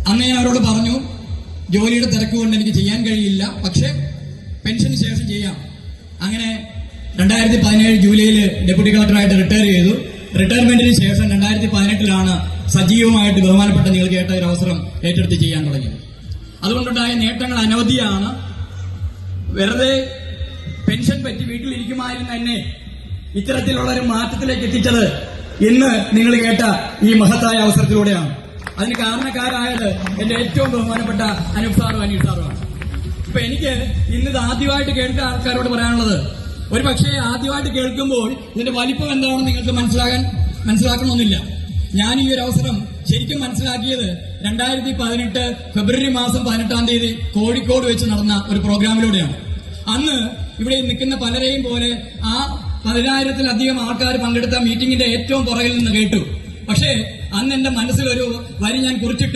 അന്ന് ഞാൻ അവരോട് പറഞ്ഞു, ജോലിയുടെ തിരക്ക് കൊണ്ട് എനിക്ക് ചെയ്യാൻ കഴിയില്ല, പക്ഷെ പെൻഷന് ശേഷം ചെയ്യാം. അങ്ങനെ 2017 ജൂലൈയിൽ ഡെപ്യൂട്ടി കളക്ടറായിട്ട് റിട്ടയർ ചെയ്തു. റിട്ടയർമെന്റിന് ശേഷം 2018 സജീവമായിട്ട് ബഹുമാനപ്പെട്ട നിങ്ങൾ കേട്ട ഒരു അവസരം ഏറ്റെടുത്ത് ചെയ്യാൻ തുടങ്ങിയത്. അതുകൊണ്ടുണ്ടായ നേട്ടങ്ങൾ അനവധിയാണ്. വെറുതെ പെൻഷൻ പറ്റി വീട്ടിലിരിക്കുമായിരുന്നു എന്നെ ഇത്തരത്തിലുള്ള ഒരു മാറ്റത്തിലേക്ക് എത്തിച്ചത് ഇന്ന് നിങ്ങൾ കേട്ട ഈ മഹത്തായ അവസരത്തിലൂടെയാണ്. അതിന് കാരണക്കാരായത് എന്റെ ഏറ്റവും ബഹുമാനപ്പെട്ട അനൂപ് സാറും അനീഷ് സാറുമാണ്. ഇപ്പൊ എനിക്ക് ഇന്നിത് ആദ്യമായിട്ട് കേട്ട ആൾക്കാരോട് പറയാനുള്ളത്, ഒരു പക്ഷേ ആദ്യമായിട്ട് കേൾക്കുമ്പോൾ ഇതിന്റെ വലിപ്പം എന്താണെന്ന് നിങ്ങൾക്ക് മനസ്സിലാക്കണമെന്നില്ല. ഞാൻ ഈ ഒരു അവസരം ശരിക്കും മനസ്സിലാക്കിയത് 2018 ഫെബ്രുവരി മാസം 18 കോഴിക്കോട് വെച്ച് നടന്ന ഒരു പ്രോഗ്രാമിലൂടെയാണ്. അന്ന് ഇവിടെ നിൽക്കുന്ന പലരെയും പോലെ ആ 10,000-ലധികം ആൾക്കാർ പങ്കെടുത്ത മീറ്റിംഗിന്റെ ഏറ്റവും പുറകിൽ നിന്ന് കേട്ടു. പക്ഷേ അന്ന് എന്റെ മനസ്സിലൊരു വരി ഞാൻ കുറിച്ചിട്ടു.